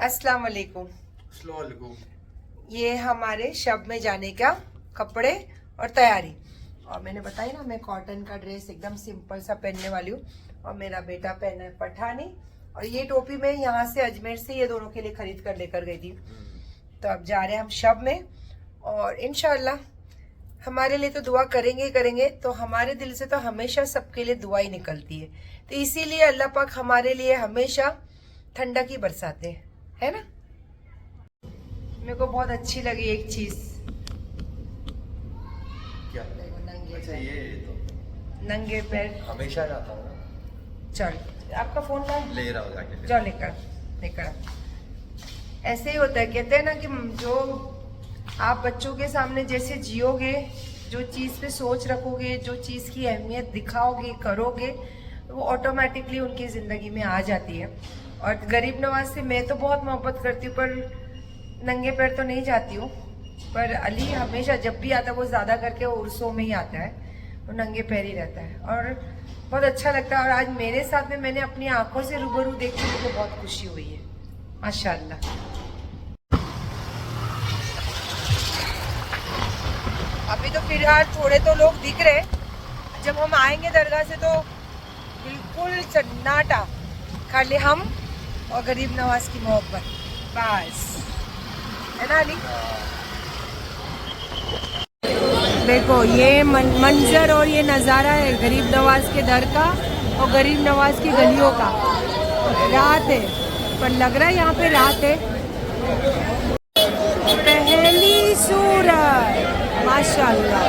अस्सलाम वालेकुम। अस्सलाम वालेकुम। ये हमारे शब में जाने का कपड़े और तैयारी। और मैंने बताया ना, मैं कॉटन का ड्रेस एकदम सिंपल सा पहनने वाली हूँ और मेरा बेटा पहना है पठानी। और ये टोपी मैं यहाँ से अजमेर से ये दोनों के लिए खरीद कर लेकर गई थी। तो अब जा रहे हैं हम शब में और इंशाल्लाह हमारे लिए तो दुआ करेंगे ही करेंगे। तो हमारे दिल से तो हमेशा सबके लिए दुआ ही निकलती है। तो इसीलिए अल्लाह पाक हमारे लिए हमेशा ठंडक ही बरसाते हैं, है ना। मेरे को बहुत अच्छी लगी एक चीज। क्या? नंगे अच्छा, पैर, ये तो नंगे पैर। हमेशा जाता हूँ ना। चल आपका फोन ला, ले रहा हूँ जाके। जाओ लेकर लेकर आ। ऐसे ही होता है, कहते हैं ना कि जो आप बच्चों के सामने जैसे जियोगे, जो चीज पे सोच रखोगे, जो चीज की अहमियत दिखाओगे करोगे, वो ऑटोमेटिकली उनकी जिंदगी में आ जाती है। और गरीब नवाज से मैं तो बहुत मोहब्बत करती हूँ, पर नंगे पैर तो नहीं जाती हूँ। पर अली हमेशा जब भी आता है, वो ज्यादा करके उर्सों में ही आता है, वो नंगे पैर ही रहता है और बहुत अच्छा लगता है। और आज मेरे साथ में मैंने अपनी आंखों से रूबरू देखी, मुझे बहुत खुशी हुई है माशाल्लाह। अभी तो फिलहाल थोड़े तो लोग दिख रहे, जब हम आएंगे दरगाह से तो बिल्कुल सन्नाटा, खाली हम और गरीब नवाज की मोहब्बत, बस, है ना अली। देखो ये मंजर और ये नज़ारा है गरीब नवाज के दर का और गरीब नवाज की गलियों का। रात है पर लग रहा है यहाँ पे रात है। पहली सूरत माशाल्लाह।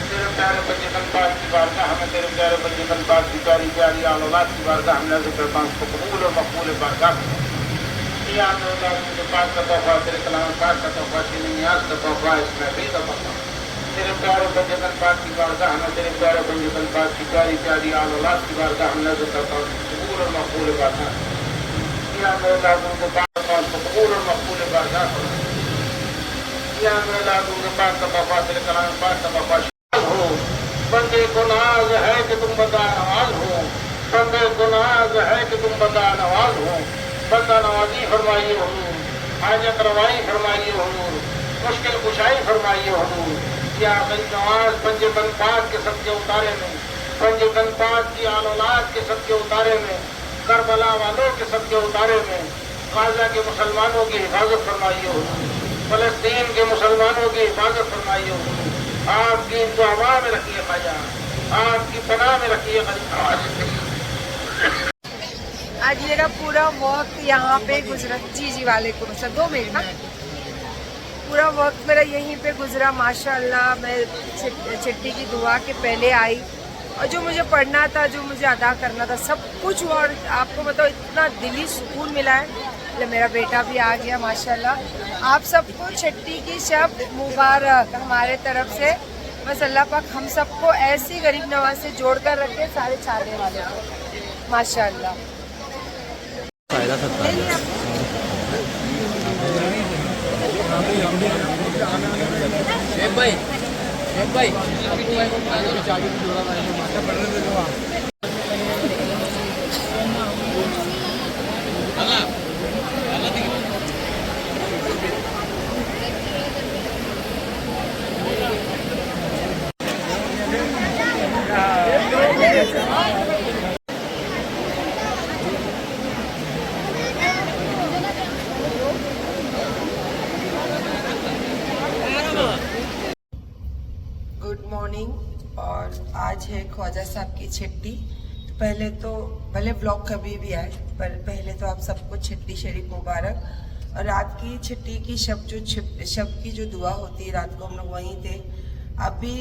तेरे प्यारे पंजतन पाक की बारगाह में, तेरे प्यारे पंजतन पाक की प्यारी प्यारी औलाद की बारगाह में नज़र करता हूँ, उसको कबूल और मकबूल बारगाह या पाक का तोहफा, तेरे कलाम पाक का तोहफा, शीनी नियाज का तोहफा, इसमें भी तोहफा तेरे प्यारे पंजतन पाक की बारगाह में, तेरे प्यारे पंजतन पाक की प्यारी प्यारी औलाद की बारगाह में नज़र करता हूँ, कबूल और मकबूल बारगाह या उसको कबूल और मकबूल बारगाह या पाक का तोहफा, तेरे कलाम पाक का तोहफा हो। बंदे को नाज है कि तुम बता नवाज हो, बंदे को नाज है कि तुम बता नवाज हो, बंदा नवाजी फरमाइए हुजूर, हाजत रवाई फरमाइए हुजूर, मुश्किल कुशाई फरमाइए हुजूर। या गरीब नवाज पंजतन पाक के सबके उतारे में, पंजतन पाक की औलाद के सबके उतारे में, करबला वालों के सबके उतारे में, गाजा के मुसलमानों की हिफाजत फरमाइए हुजूर, फलस्तीन के मुसलमानों की हिफाजत फरमाइए हुजूर। आपकी दुआ में रखिए ख्वाजा, आपकी पनाह में रखिए गरीब नवाज। आज मेरा पूरा वक्त यहाँ पे गुजरा। जी जी वालेकुम सर, 2 मिनट ना। पूरा वक्त मेरा यहीं पे गुजरा माशाल्लाह। मैं चिट्ठी की दुआ के पहले आई और जो मुझे पढ़ना था, जो मुझे अदा करना था, सब कुछ हुआ। और आपको बताओ इतना दिली सुकून मिला है। मेरा बेटा भी आ गया माशाल्लाह। आप सबको छठी की शब मुबारक हमारे तरफ से। बस अल्लाह पाक हम सबको ऐसी गरीब नवाज से जोड़ कर रखे, सारे चाहने वाले को माशाल्लाह। Good morning. और आज है ख्वाजा साहब की छठी। पहले तो भले ब्लॉग कभी भी आए, पर पहले तो आप सबको छठी शरीफ मुबारक। और रात की छठी की शब की जो दुआ होती है, रात को हम लोग वहीं थे। अभी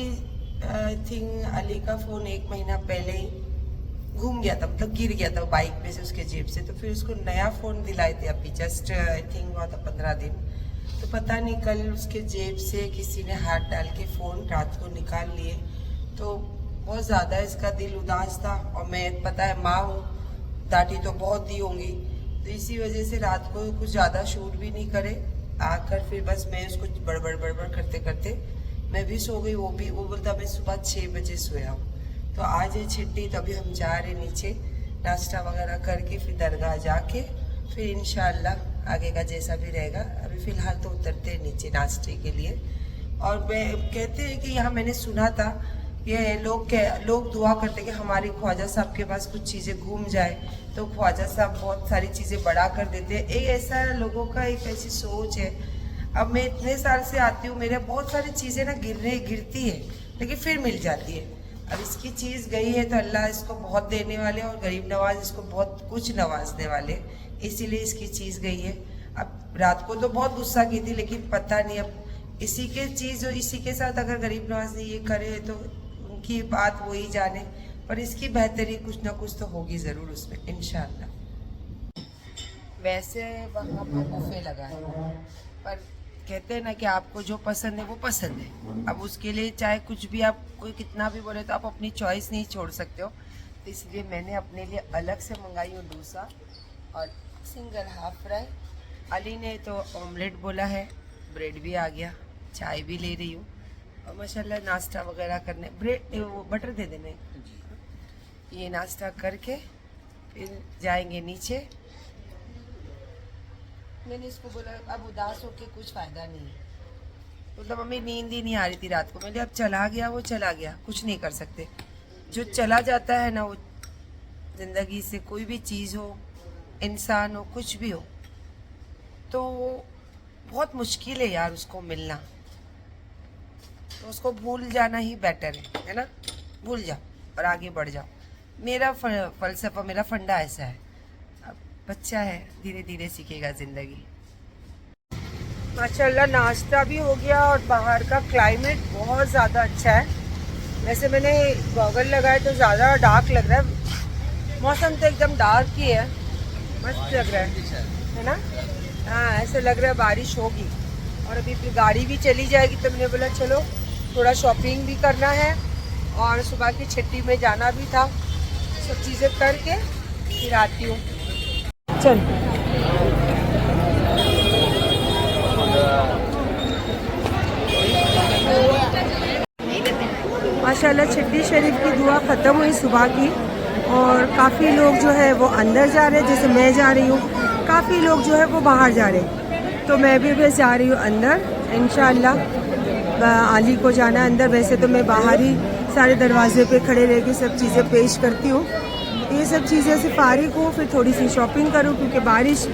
आई थिंक अली का फ़ोन 1 महीना पहले ही घूम गया था, मतलब गिर गया था बाइक पे से उसके जेब से। तो फिर उसको नया फ़ोन दिलाए थे अभी, जस्ट आई थिंक हुआ था 15 दिन। तो पता नहीं कल उसके जेब से किसी ने हाथ डाल के फ़ोन रात को निकाल लिए। तो बहुत ज़्यादा इसका दिल उदास था, और मैं पता है माँ हूँ, डांटी तो बहुत दी होंगी। तो इसी वजह से रात को कुछ ज़्यादा शूट भी नहीं करे, आकर फिर बस मैं उसको बड़बड़ करते करते मैं भी सो गई। वो बोलता मैं सुबह 6 बजे सोया हूँ। तो आज है छुट्टी, तो अभी हम जा रहे नीचे नाश्ता वगैरह करके फिर दरगाह जाके फिर इंशाल्लाह आगे का जैसा भी रहेगा। अभी फ़िलहाल तो उतरते हैं नीचे नाश्ते के लिए। और कहते हैं कि यहाँ मैंने सुना था ये लोग दुआ करते कि हमारी ख्वाजा साहब के पास कुछ चीज़ें घूम जाए, तो ख्वाजा साहब बहुत सारी चीज़ें बड़ा कर देते हैं। एक ऐसा लोगों का एक ऐसी सोच है। अब मैं इतने साल से आती हूँ, मेरे बहुत सारी चीज़ें ना गिरती है लेकिन फिर मिल जाती है। अब इसकी चीज़ गई है तो अल्लाह इसको बहुत देने वाले, और गरीब नवाज इसको बहुत कुछ नवाजने वाले, इसीलिए इसकी चीज़ गई है। अब रात को तो बहुत गुस्सा की थी, लेकिन पता नहीं अब इसी के चीज़ और इसी के साथ अगर गरीब नवाज ने ये करे तो उनकी बात वही जाने, पर इसकी बेहतरी कुछ ना कुछ तो होगी ज़रूर उसमें इंशाल्लाह। वैसे वहाँ पे बुफे लगा है, पर कहते हैं ना कि आपको जो पसंद है वो पसंद है। अब उसके लिए चाहे कुछ भी आप कोई कितना भी बोले तो आप अपनी चॉइस नहीं छोड़ सकते हो। तो इसलिए मैंने अपने लिए अलग से मंगाई हूँ डोसा और सिंगल हाफ फ्राई। अली ने तो ऑमलेट बोला है, ब्रेड भी आ गया, चाय भी ले रही हूँ, और माशाल्लाह नाश्ता वगैरह करने ब्रेड वो बटर दे देने। ये नाश्ता करके फिर जाएंगे नीचे। मैंने इसको बोला अब उदास होके कुछ फ़ायदा नहीं है, मतलब मम्मी नींद ही नहीं आ रही थी रात को। मैंने अब चला गया वो चला गया, कुछ नहीं कर सकते। जो चला जाता है ना, वो ज़िंदगी से कोई भी चीज़ हो, इंसान हो, कुछ भी हो, तो बहुत मुश्किल है यार उसको मिलना। तो उसको भूल जाना ही बेटर है ना। भूल जाओ और आगे बढ़ जाओ। मेरा फ़लसफ़ा, मेरा फंडा ऐसा है। अब बच्चा है, धीरे धीरे सीखेगा ज़िंदगी। माशाल्लाह नाश्ता भी हो गया और बाहर का क्लाइमेट बहुत ज़्यादा अच्छा है। वैसे मैंने गॉगल लगाए तो ज़्यादा डार्क लग रहा है, मौसम तो एकदम डार्क ही है, मस्त लग रहा है ना। हाँ ऐसे लग रहा है बारिश होगी। और अभी फिर गाड़ी भी चली जाएगी, तो मैंने बोला चलो थोड़ा शॉपिंग भी करना है और सुबह की छुट्टी में जाना भी था, सब चीज़ें करके फिर आती हूँ। चल माशाल्लाह छठी शरीफ की दुआ ख़त्म हुई सुबह की, और काफ़ी लोग जो है वो अंदर जा रहे हैं, जैसे मैं जा रही हूँ। काफ़ी लोग जो है वो बाहर जा रहे हैं, तो मैं भी बस जा रही हूँ अंदर। इंशाल्लाह अली को जाना है अंदर। वैसे तो मैं बाहर ही सारे दरवाजे पे खड़े रह के सब चीज़ें पेश करती हूँ। ये सब चीज़ें से फारिग हूँ, फिर थोड़ी सी शॉपिंग करूँ, क्योंकि बारिश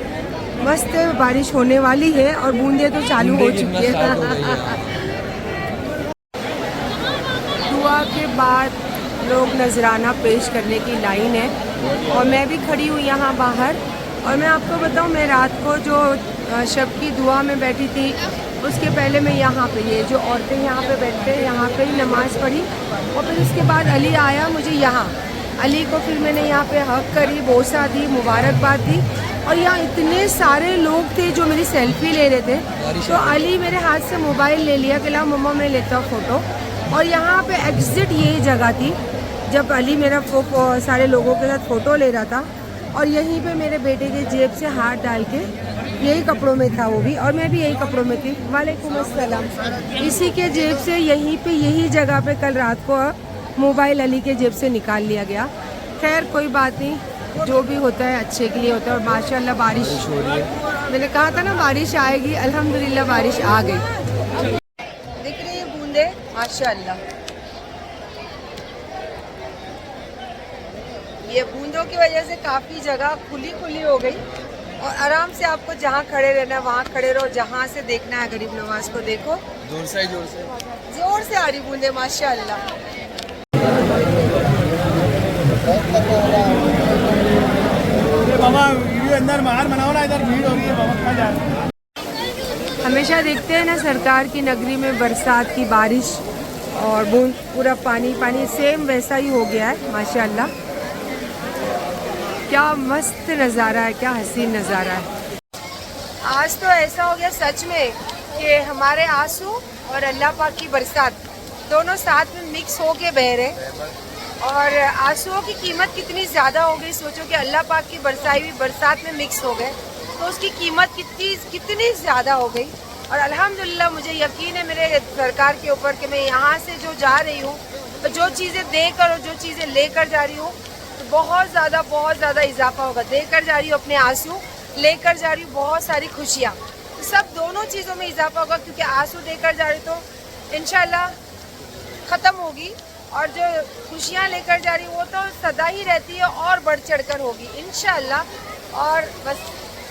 मस्त है, बारिश होने वाली है और बूंदें तो चालू हो चुकी है। दुआ के बाद लोग नजराना पेश करने की लाइन है, और मैं भी खड़ी हूँ यहाँ बाहर। और मैं आपको बताऊँ, मैं रात को जो शब की दुआ में बैठी थी, उसके पहले मैं यहाँ पे, ये जो औरतें यहाँ पे बैठते हैं, यहाँ पे ही नमाज़ पढ़ी। और फिर उसके बाद अली आया मुझे यहाँ, अली को फिर मैंने यहाँ पे हक करी, बोसा दी, मुबारकबाद दी। और यहाँ इतने सारे लोग थे जो मेरी सेल्फी ले रहे थे, तो अली मेरे हाथ से मोबाइल ले लिया कि ला मम्मा मैं लेता हूँ फ़ोटो। और यहाँ पे एग्ज़िट यही जगह थी जब अली मेरा सारे लोगों के साथ फ़ोटो ले रहा था। और यहीं पे मेरे बेटे के जेब से हाथ डाल के, यही कपड़ों में था वो भी, और मैं भी यही कपड़ों में थी, वालेकुम अस्सलाम, इसी के जेब से यहीं पे, यही जगह पे कल रात को मोबाइल अली के जेब से निकाल लिया गया। खैर कोई बात नहीं, जो भी होता है अच्छे के लिए होता है। और माशाल्लाह बारिश हो रही है, मैंने कहा था ना बारिश आएगी, अल्हम्दुलिल्लाह बारिश आ गई। दिख रही है बूंदे माशाल्लाह। ये बूंदों की वजह से काफ़ी जगह खुली खुली हो गई, और आराम से आपको जहाँ खड़े रहना है वहाँ खड़े रहो, जहाँ से देखना है गरीब नवाज को देखो। जोर से आ रही बूंदे माशाल्लाह। अंदर बाहर बनाओ ना, इधर भीड़ हो रही है। हमेशा देखते हैं ना सरकार की नगरी में बरसात की बारिश और बूंद, पूरा पानी पानी, सेम वैसा ही हो गया है माशाल्लाह। क्या मस्त नज़ारा है, क्या हसीन नज़ारा है। आज तो ऐसा हो गया सच में कि हमारे आंसू और अल्लाह पाक की बरसात दोनों साथ में मिक्स होके बह रहे। और आंसुओं की कीमत कितनी ज़्यादा हो गई, सोचो कि अल्लाह पाक की बरसाई हुई बरसात में मिक्स हो गए तो उसकी कीमत कितनी ज़्यादा हो गई। और अल्हम्दुलिल्लाह मुझे यकीन है मेरे सरकार के ऊपर कि मैं यहाँ से जो जा रही हूँ तो जो चीज़ें देकर और जो चीज़ें लेकर जा रही हूँ तो बहुत ज़्यादा इजाफा होगा। देकर जा रही हूँ अपने आंसू, लेकर जा रही हूँ बहुत सारी खुशियाँ, तो सब दोनों चीज़ों में इजाफा होगा। क्योंकि आंसू देकर जा रही तो इंशाल्लाह ख़त्म होगी और जो खुशियाँ लेकर जा रही वो तो सदा ही रहती है और बढ़ चढ़ कर होगी इंशाल्लाह। और बस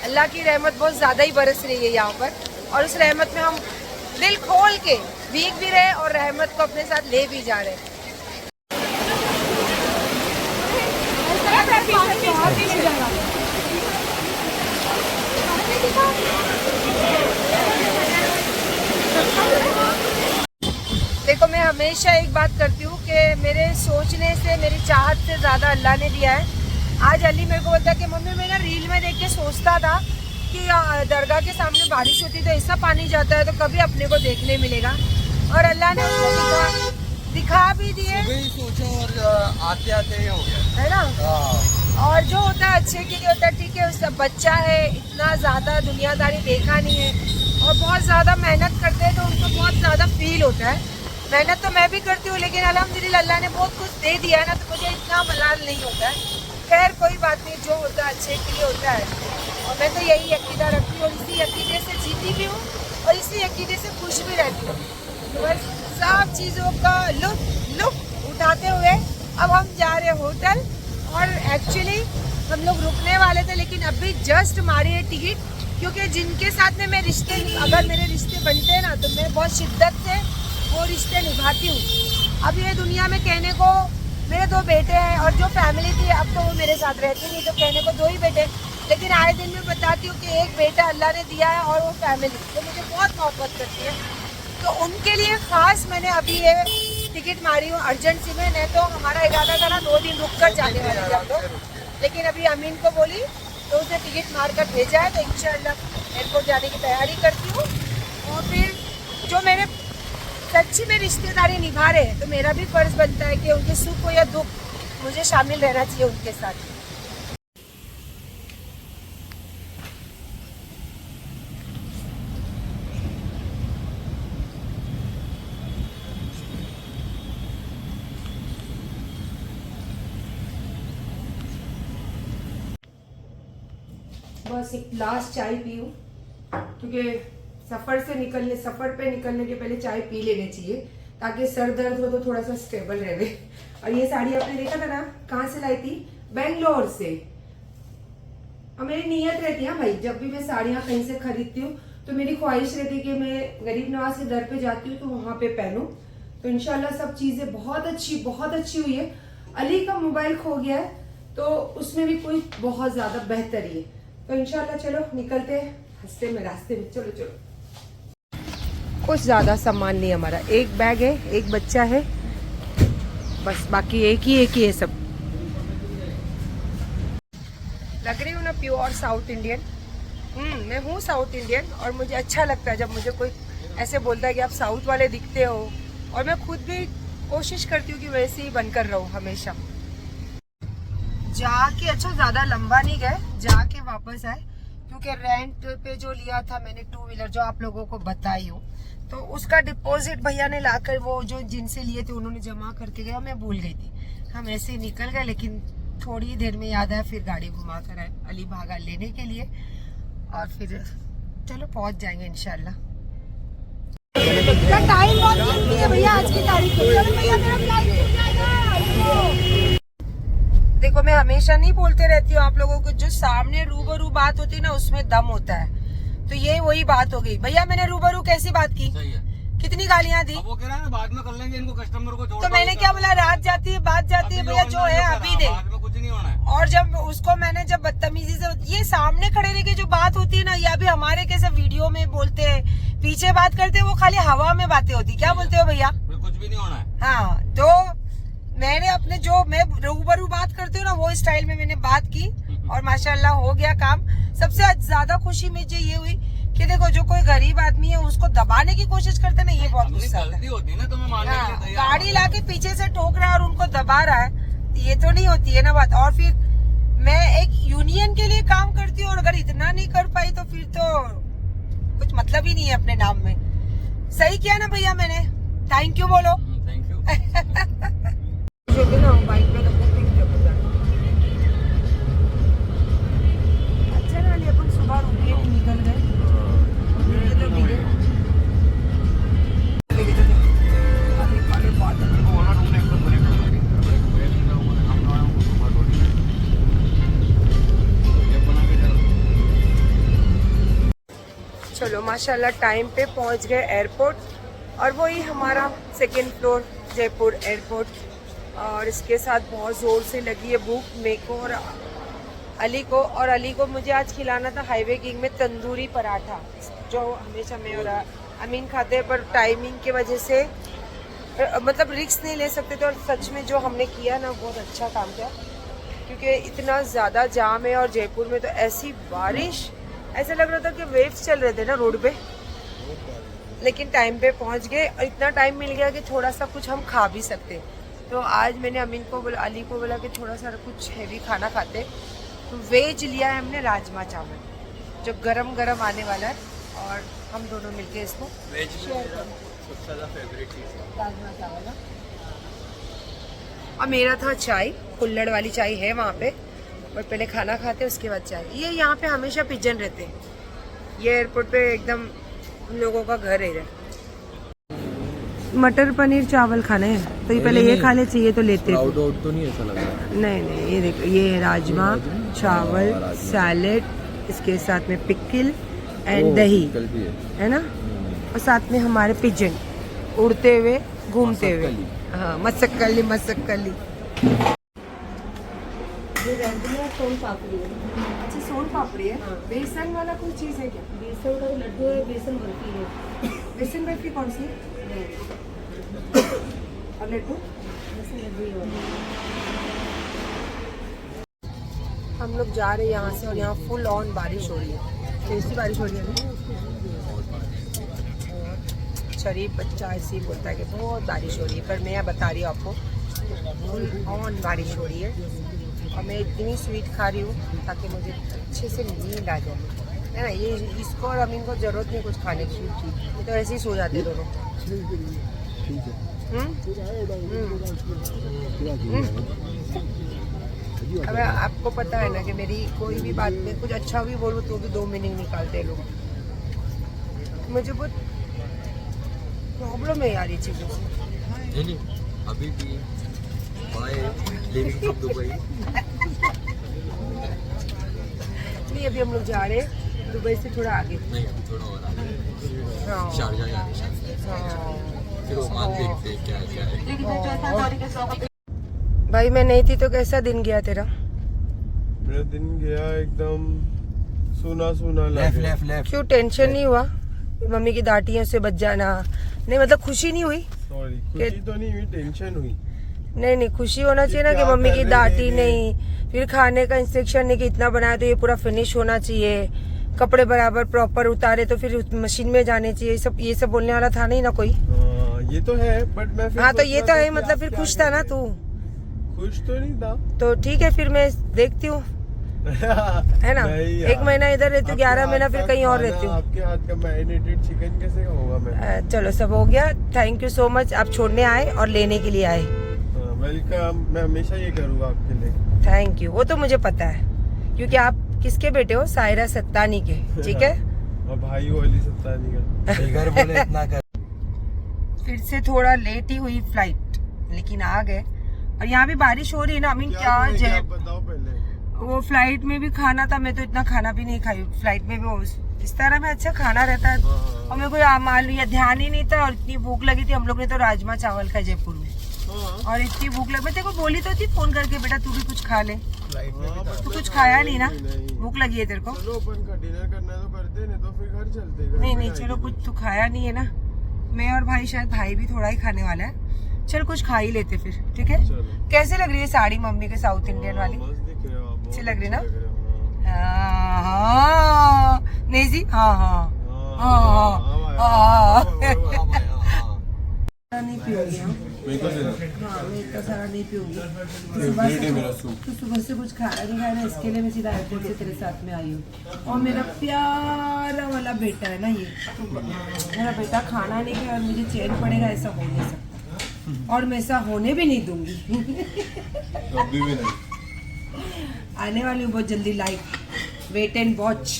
अल्लाह की रहमत बहुत ज़्यादा ही बरस रही है यहाँ पर और उस रहमत में हम दिल खोल के भीग भी रहे और रहमत को अपने साथ ले भी जा रहे हैं। देखो मैं हमेशा एक बात करती हूँ कि मेरे सोचने से, मेरी चाहत से ज़्यादा अल्लाह ने दिया है। आज अली मेरे को बोलता कि मम्मी मैं ना रील में देख के सोचता था कि दरगाह के सामने बारिश होती तो ऐसा पानी जाता है तो कभी अपने को देखने मिलेगा और अल्लाह ने उसको दिखा भी दिए। सोचो और आते आते हो गया है ना। और जो होता है अच्छे के लिए होता है, ठीक है। उसका बच्चा है, इतना ज़्यादा दुनियादारी देखा नहीं है और बहुत ज़्यादा मेहनत करते हैं तो उनको बहुत ज़्यादा फील होता है। मेहनत तो मैं भी करती हूँ लेकिन अल्हम्दुलिल्लाह अल्लाह ने बहुत कुछ दे दिया है ना तो मुझे इतना मलाल नहीं होता है। खैर कोई बात नहीं, जो होता है अच्छे के लिए होता है और मैं तो यही अकीदा रखती हूँ और इसी अकीदे से जीती भी हूँ और इसी अकीदे से खुश भी रहती हूँ। तो बस सब चीज़ों का लुत्फ उठाते हुए अब हम जा रहे हैं होटल और एक्चुअली हम लोग रुकने वाले थे लेकिन अभी जस्ट मारी है टिकट क्योंकि जिनके साथ में मैं रिश्ते, अगर मेरे रिश्ते बनते हैं ना तो मैं बहुत शिद्दत से वो रिश्ते निभाती हूँ। अब ये दुनिया में कहने को मेरे 2 बेटे हैं और जो फैमिली थी अब तो वो मेरे साथ रहती नहीं तो कहने को 2 ही बेटे, लेकिन आए दिन मैं बताती हूँ कि एक बेटा अल्लाह ने दिया है और वो फैमिली तो मुझे बहुत मोहब्बत करती है तो उनके लिए ख़ास मैंने अभी ये टिकट मारी हूँ अर्जेंसी में। नहीं तो हमारा इरादा था ना 2 दिन रुक कर जाने वाले थे हम लोग, लेकिन अभी अमीन को बोली तो उसने टिकट मार कर भेजा है तो इंशाल्लाह एयरपोर्ट जाने की तैयारी करती हूँ। और फिर जो मेरे सच्ची में रिश्तेदारी निभा रहे हैं तो मेरा भी फर्ज बनता है कि उनके सुख हो या दुख मुझे शामिल रहना चाहिए उनके साथ। बस एक लास्ट चाय पीऊँ क्योंकि सफ़र पे निकलने के पहले चाय पी लेनी चाहिए ताकि सर दर्द हो तो थोड़ा सा स्टेबल रहे। और ये साड़ी आपने देखा था ना, कहाँ से लाई थी? बेंगलोर से। और मेरी नीयत रहती है भाई, जब भी मैं साड़ियाँ कहीं से खरीदती हूँ तो मेरी ख्वाहिश रहती है कि मैं गरीब नवाज के दर पे जाती हूँ तो वहाँ पे पहनूं। तो इंशाल्लाह सब चीज़ें बहुत अच्छी हुई है। अली का मोबाइल खो गया है तो उसमें भी कोई बहुत ज़्यादा बेहतर ही है। तो इंशाल्लाह चलो निकलते हैं हंसते में रास्ते में। चलो कुछ ज़्यादा सामान नहीं हमारा, एक बैग है, एक बच्चा है, बस बाकी एक ही है सब। लग रही हूँ ना प्योर साउथ इंडियन। मैं हूँ साउथ इंडियन और मुझे अच्छा लगता है जब मुझे कोई ऐसे बोलता है कि आप साउथ वाले दिखते हो और मैं खुद भी कोशिश करती हूँ कि वैसे ही बनकर रहूँ हमेशा। जाके अच्छा ज़्यादा लंबा नहीं गए, जाके वापस आए क्योंकि रेंट पे जो लिया था मैंने 2 व्हीलर जो आप लोगों को बताई हूँ तो उसका डिपॉजिट भैया ने लाकर वो जो जिनसे लिए थे उन्होंने जमा करके गया, मैं भूल गई थी। हम ऐसे ही निकल गए लेकिन थोड़ी देर में याद आया, फिर गाड़ी घुमा कर आए, अली भागा लेने के लिए और फिर चलो पहुंच जाएंगे इंशाल्लाह। टाइम बहुत कीमती है भैया आज की तारीख में। चलो भैया मेरा फ्लाइट छूट जाएगा। देखो मैं हमेशा नहीं बोलते रहती हूँ आप लोगों को, जो सामने रूबरू बात होती है ना उसमें दम होता है। तो ये वही बात हो गई। भैया मैंने रूबरू कैसी बात की? सही है। कितनी गालियाँ दी? वो कह रहा है ना बाद में कर लेंगे, इनको कस्टमर को जोड़। तो मैंने क्या बोला, रात जाती है बात जाती है भैया, जो है अभी दे, बाद में कुछ नहीं होना है। और जब उसको मैंने जब बदतमीजी से, ये सामने खड़े रह के जो बात होती है ना, या भी हमारे कैसे वीडियो में बोलते हैं पीछे बात करते हैं, वो खाली हवा में बातें होती। क्या बोलते हो भैया? कुछ भी नहीं होना है। हाँ, तो मैंने अपने जो मैं रूबरू बात करती हूँ ना वो स्टाइल में मैंने बात की और माशाल्लाह हो गया काम। सबसे ज्यादा खुशी मुझे ये हुई कि देखो जो कोई गरीब आदमी है उसको दबाने की कोशिश करते ना, ये बहुत अपनी गुस्सा आता गलती है। होती है ना, तो मैं मानने के लिए हाँ, तैयार गाड़ी लाके पीछे से ठोक रहा है और उनको दबा रहा है, ये तो नहीं होती है ना बात। और फिर मैं एक यूनियन के लिए काम करती हूँ और अगर इतना नहीं कर पाई तो फिर तो कुछ मतलब ही नहीं है अपने नाम में। सही किया ना भैया मैंने, थैंक यू बोलो। Thank you. ना बाइक पे तो अच्छा ना, अपन सुबह रुके भी निकल गए। ये तो भीगे। चलो माशाल्लाह टाइम पे पहुंच गए एयरपोर्ट, और वही हमारा सेकंड फ्लोर जयपुर एयरपोर्ट। और इसके साथ बहुत ज़ोर से लगी है भूख मेरे को और अली को। और अली को मुझे आज खिलाना था हाईवे किंग में तंदूरी पराठा, जो हमेशा मैं और अमीन खाते हैं, पर टाइमिंग की वजह से मतलब रिस्क नहीं ले सकते थे। और सच में जो हमने किया ना बहुत अच्छा काम किया, क्योंकि इतना ज़्यादा जाम है और जयपुर में तो ऐसी बारिश, ऐसा लग रहा था कि वेव्स चल रहे थे ना रोड पे। लेकिन टाइम पे पहुंच गए और इतना टाइम मिल गया कि थोड़ा सा कुछ हम खा भी सकते। तो आज मैंने अमीन को बोला, अली को बोला कि थोड़ा सा कुछ हैवी खाना खाते, तो वेज लिया है हमने राजमा चावल, जो गरम गरम आने वाला है। और हम दोनों मिलके इसको शेयर करें। सबसे ज्यादा फेवरेट चीज राजमा चावल ना। और मेरा था चाय, कुल्हड़ वाली चाय है वहाँ पे, और पहले खाना खाते उसके बाद चाय। ये यहाँ पे हमेशा पिजन रहते हैं, ये एयरपोर्ट पे एकदम उन लोगों का घर है। मटर पनीर चावल खाने हैं तो ये पहले ये खा ले, चाहिए तो लेते हैं। तो नहीं ऐसा लग रहा। नहीं ये देखो, ये है राजमा चावल, सैलेड, इसके साथ में पिकल एंड दही है ना, और साथ में हमारे पिजन उड़ते हुए घूमते हुए। हाँ, मसक्कली मसक्कली। ये रेड है सोन पापड़ी है। अच्छा सोन पापड़ी है। हाँ। बेसन वाला कोई चीज़ है क्या? बेसन का लड्डू है, बेसन बर्फी है। बेसन बर्फी कौन सी है? और लड्डू? बेसन लड्डू ही होगा। हम लोग जा रहे हैं यहाँ से और यहाँ फुल ऑन बारिश हो रही है, कैसी बारिश हो रही है ना। शरीफ बच्चा ऐसे ही बोलता है कि बहुत बारिश हो रही है, पर मैं बता रही हूँ आपको फुल ऑन बारिश हो रही है। और मैं इतनी स्वीट खा रही हूँ ताकि मुझे अच्छे से नींद आ जाए, है ना। ये इसको और अमीन को ज़रूरत नहीं कुछ खाने की, ये तो ऐसे ही सो जाते दोनों। अब आपको पता है ना कि मेरी कोई भी बात में कुछ अच्छा भी बोलूँ तो भी 2 मीनिंग निकालते हैं लोग। मुझे बहुत प्रॉब्लम है यार ये चीज़ों से। नहीं अभी भी बाय लिविंग फ्रॉम दुबई। नहीं अभी हम लोग जा रहे हैं दुबई से थोड़ा आगे। नहीं अभी थोड़ा और आगे हाँ। शारजा जा रहे हैं, फिर ओमान देखते हैं क्या है। भाई मैं नहीं थी तो कैसा दिन गया तेरा? मेरा दिन गया एकदम सुना सुना लगा। क्यों, टेंशन नहीं हुआ? मम्मी की डांटियों से बच जाना, नहीं मतलब खुशी नहीं हुई? सॉरी, खुशी तो नहीं हुई, टेंशन हुई। नहीं खुशी होना चाहिए ना कि मम्मी की डांटी नहीं, फिर खाने का इंस्ट्रक्शन नहीं कि इतना बनाया तो ये पूरा फिनिश होना चाहिए, कपड़े बराबर प्रॉपर उतारे तो फिर मशीन में जाने चाहिए, ये सब बोलने वाला था नहीं ना कोई। ये तो है, बट मैं फिर हाँ तो ये तो है, मतलब फिर खुश था ना तू? खुश तो नहीं था। तो ठीक है, फिर मैं देखती हूँ है ना। 1 महीना इधर रहती हूँ, 11 महीना फिर कहीं और रहती हूँ। आपके हाथ का मैरिनेटेड चिकन कैसे होगा? मैं चलो सब हो गया, थैंक यू सो मच। आप छोड़ने आए और लेने के लिए आए, वेलकम। मैं हमेशा ये करूँगा आपके लिए। Thank you. वो तो मुझे पता है, क्योंकि आप किसके बेटे हो? सायरा सत्तानी के, ठीक है। और भाई वो अली सत्तानी का। घर बोले इतना कर। फिर से थोड़ा लेट ही हुई फ्लाइट, लेकिन आ गए। और यहाँ भी बारिश हो रही है ना अमीन, क्या जय। बताओ पहले। वो फ्लाइट में भी खाना था, मैं तो इतना खाना भी नहीं खाई फ्लाइट में भी। इस तरह में अच्छा खाना रहता है, और मेरे को मालूम या ध्यान ही नहीं था, और इतनी भूख लगी थी। हम लोग ने तो राजमा चावल खाए जयपुर में, और इतनी भूख लगी। मैं तेरे को बोली तो थी फोन करके, बेटा तू भी कुछ खा ले। तू कुछ खाया नहीं ना, भूख लगी है तेरे को? चलो अपन का डिनर करना है तो करते, नहीं तो फिर घर चलते। नहीं चलो, कुछ तू खाया नहीं है ना। मैं और भाई, शायद भाई भी थोड़ा ही खाने वाला है। चल कुछ खा ही लेते फिर, ठीक है। कैसे लग रही है साड़ी मम्मी के साउथ इंडियन वाली? मस्त दिख रहे हो आप, अच्छी लग रही ना? हाँ नहीं जी हाँ हाँ नहीं पियोगी हाँ मेरे को देना हाँ मैं इतना सारा नहीं पीऊंगी फेवरेट है मेरा सूप तो सुबह से कुछ खाया नहीं खाया ना, इसके लिए मैं सीधा एयरपोर्ट से तेरे साथ में आई हूँ। और मेरा प्यारा वाला बेटा है ना ये, मेरा बेटा खाना नहीं खाया और मुझे चैन पड़ेगा ऐसा हो नहीं सकता, और मैं ऐसा होने भी नहीं दूंगी। कभी भी नहीं। आने वाली हूँ बहुत जल्दी लाइव, वेट एंड वॉच।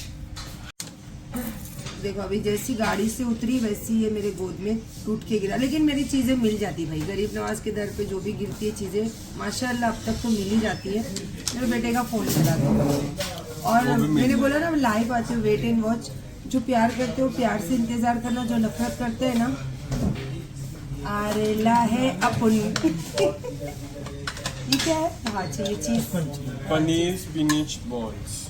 देखो अभी जैसी गाड़ी से उतरी वैसी ये मेरे गोद में टूट के गिरा, लेकिन मेरी चीज़ें मिल जाती भाई, गरीब नवाज के दर पे जो भी गिरती है चीज़ें माशाल्लाह अब तक तो मिल ही जाती है। मेरे बेटे का फ़ोन चला दो और मैंने बोला ना लाइव आते हो, वेट एंड वॉच। जो प्यार करते हो प्यार से इंतज़ार करना, जो नफरत करते हैं ना आरेला है अपन। ये क्या है? हाँ चाहिए चीज़ पनीर स्पिनिच बॉल्स।